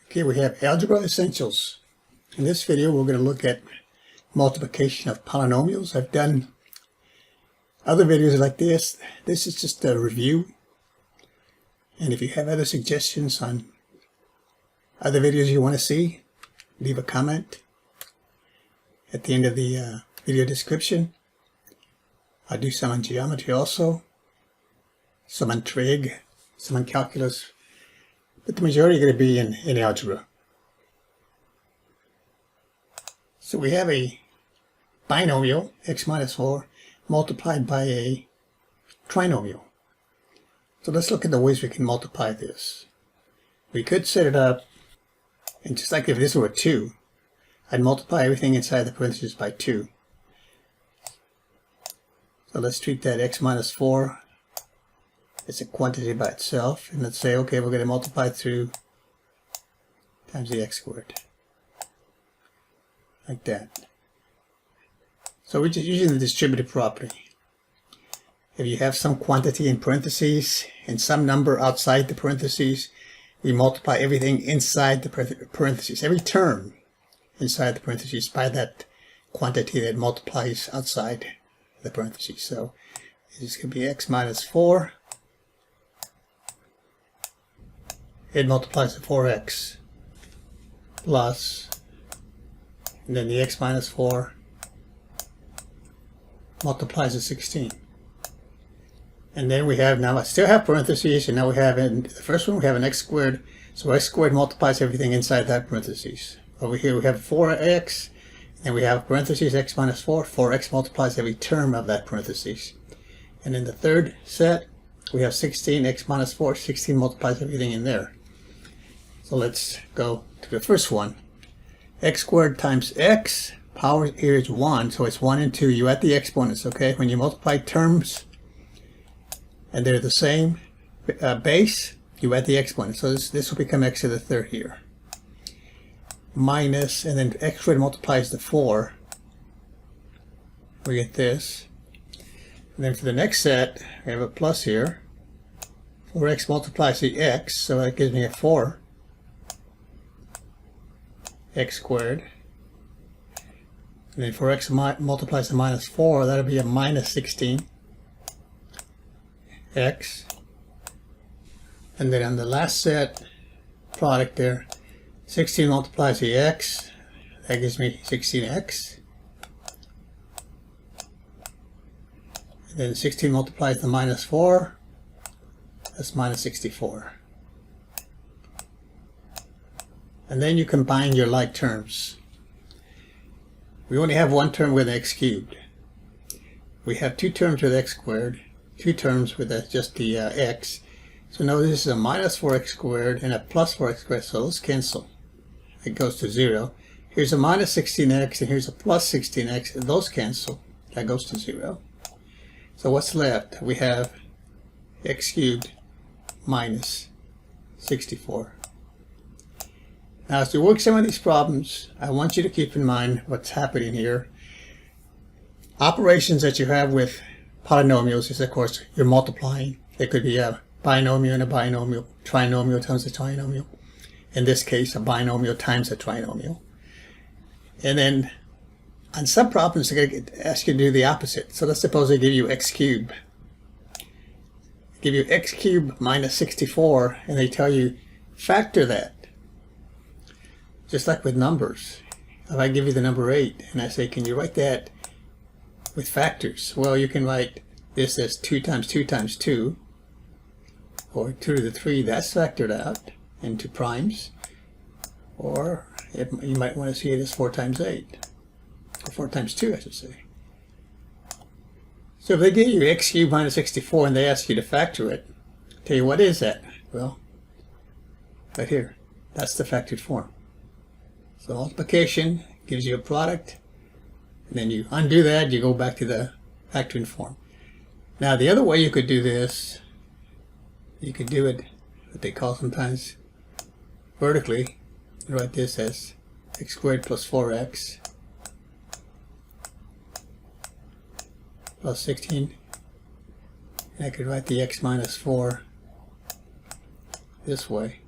Okay, we have Algebra Essentials. In this video, we're going to look at multiplication of polynomials. I've done other videos like this. This is just a review. And if you have other suggestions on other videos you want to see, leave a comment at the end of the video description. I do some on geometry also, some on trig, some on calculus, but the majority are going to be in algebra. So we have a binomial, x minus 4, multiplied by a trinomial. So let's look at the ways we can multiply this. We could set it up, and just like if this were 2, I'd multiply everything inside the parentheses by 2. So let's treat that x minus 4 as a quantity by itself, and let's say, okay, we're going to multiply through times the x squared, like that. So we're just using the distributive property. If you have some quantity in parentheses and some number outside the parentheses, we multiply everything inside the parentheses, every term inside the parentheses, by that quantity that multiplies outside the parentheses. So this could be x minus 4. It multiplies to 4x plus, and then the x minus 4 multiplies to 16. And then we have, now I still have parentheses, and now we have, in the first one we have an x squared, so x squared multiplies everything inside that parentheses. Over here we have 4x, and we have parentheses x minus 4, 4x multiplies every term of that parentheses. And in the third set, we have 16, x minus 4, 16 multiplies everything in there. So let's go to the first one. X squared times x, power here is 1, so it's 1 and 2. You add the exponents, okay? When you multiply terms and they're the same base, you add the exponents. So this will become x to the third here. Minus, and then x squared multiplies to 4. We get this. And then for the next set, we have a plus here. 4x multiplies the x, so that gives me a 4. X squared. And then 4x multiplies to minus 4, that'll be a minus 16 x. And then on the last set product there, 16 multiplies the x, that gives me 16x. And then 16 multiplies the minus 4, that's minus 64. And then you combine your like terms. We only have one term with x cubed. We have two terms with x squared, two terms with just the x. So now this is a minus 4x squared and a plus 4x squared, so those cancel. It goes to 0. Here's a minus 16x and here's a plus 16x, and those cancel. That goes to 0. So what's left? We have x cubed minus 64. Now, as we work some of these problems, I want you to keep in mind what's happening here. Operations that you have with polynomials is, of course, you're multiplying. It could be a binomial and a binomial, trinomial times a trinomial. In this case, a binomial times a trinomial. And then on some problems, they're going to ask you to do the opposite. So let's suppose they give you x cubed. They give you x cubed minus 64, and they tell you factor that. Just like with numbers. If I give you the number 8, and I say, can you write that with factors? Well, you can write this as 2 times 2 times 2, or 2 to the 3, that's factored out into primes. Or you might want to see it as 4 times 8, or 4 times 2, I should say. So if they give you x cubed minus 64 and they ask you to factor it, tell you what is that? Well, right here, that's the factored form. So multiplication gives you a product, and then you undo that, you go back to the factoring form. Now the other way you could do this, you could do it what they call sometimes vertically. You write this as x squared plus 4x plus 16. And I could write the x minus 4 this way.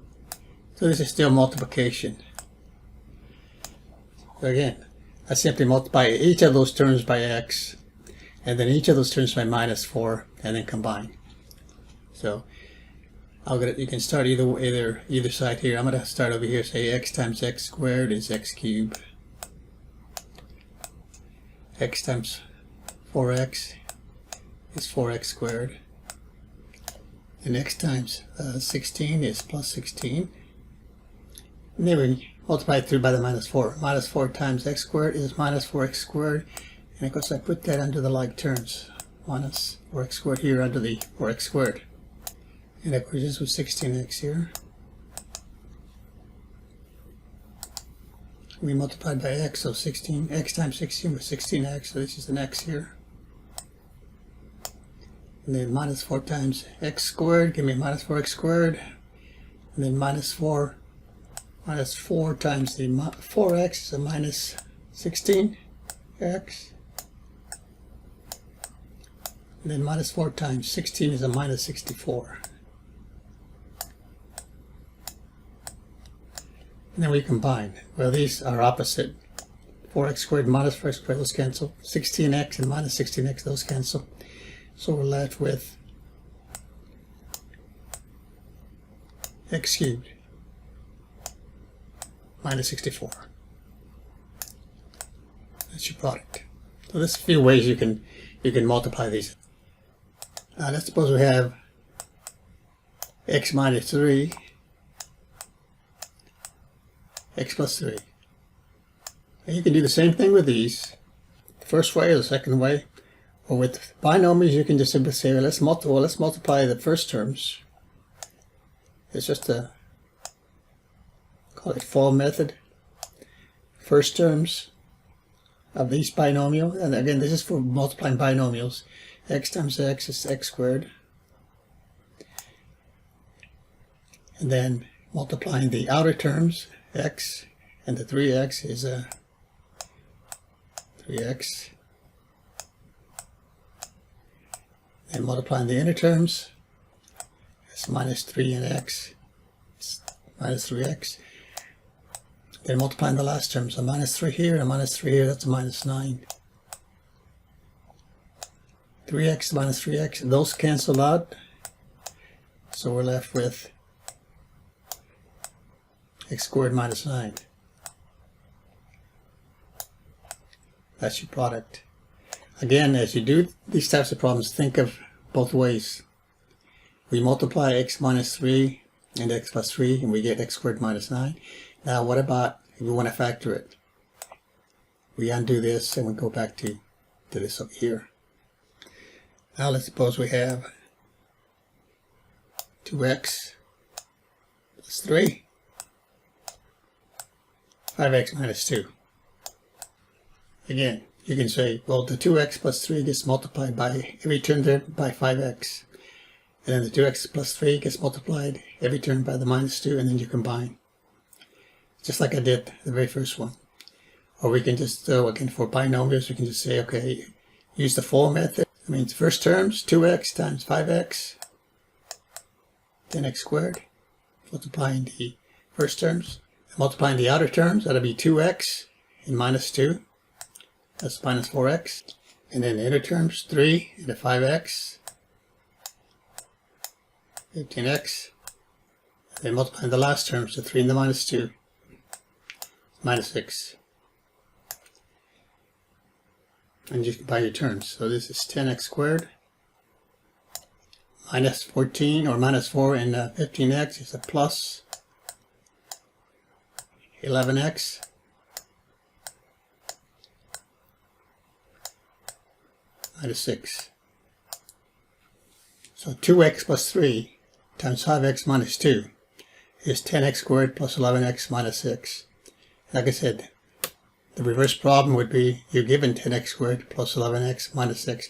So this is still multiplication. So again, I simply multiply each of those terms by x, and then each of those terms by -4, and then combine. So you can start either side here. I'm going to start over here. Say x times x squared is x cubed. X times 4x is 4x squared. And x times 16 is plus 16. And then we multiply it through by the -4. -4 times x squared is -4x squared. And of course I put that under the like terms. -4x squared here under the 4x squared. And of course this was 16x here. We multiplied by x, so 16, x times 16 was 16x, so this is an x here. And then -4 times x squared, give me -4x squared. And then -4 times the 4x is a -16x. And then -4 times 16 is a -64. And then we combine. Well, these are opposite. 4x squared and -4x squared, those cancel. 16x and -16x, those cancel. So we're left with x cubed -64. That's your product. So there's a few ways you can multiply these. Let's suppose we have x minus 3, x plus 3. And you can do the same thing with these, the first way or the second way. Or with binomials, you can just simply say, well, let's multiply the first terms. It's just a, call it fall method. First terms of each binomial, and again, this is for multiplying binomials. X times x is x squared. And then multiplying the outer terms, x, and the 3x is a 3x. And multiplying the inner terms, it's -3 and x, it's -3x. Then multiplying the last terms, a -3 here and a -3 here, that's a -9. 3x minus 3x, those cancel out. So we're left with x squared minus 9. That's your product. Again, as you do these types of problems, think of both ways. We multiply x minus 3 and x plus 3, and we get x squared minus 9. Now, what about if we want to factor it? We undo this and we go back to this over here. Now, let's suppose we have 2x plus 3, 5x minus 2. Again, you can say, well, the 2x plus 3 gets multiplied by every term there by 5x. And then the 2x plus 3 gets multiplied every term by the minus 2, and then you combine. Just like I did the very first one. Or we can just, again, for binomials, we can just say, okay, use the full method. That means first terms, 2x times 5x, 10x squared. Multiplying the first terms. Multiplying the outer terms, that'll be 2x and minus 2. That's minus 4x. And then the inner terms, 3 and a 5x, 15x. And then multiplying the last terms, the 3 and the minus 2, minus 6. And you combine your terms. So this is 10x squared minus 14, or minus 4 and 15x is a plus 11x. Minus 6. So 2x plus 3 times 5x minus 2 is 10x squared plus 11x minus 6. Like I said, the reverse problem would be you're given 10x squared plus 11x minus 6.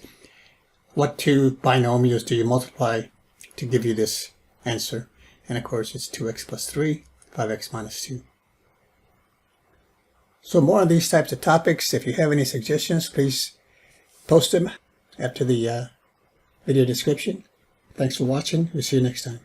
What two binomials do you multiply to give you this answer? And of course it's 2x plus 3, 5x minus 2. So more on these types of topics. If you have any suggestions, please post them after the video description. Thanks for watching. We'll see you next time.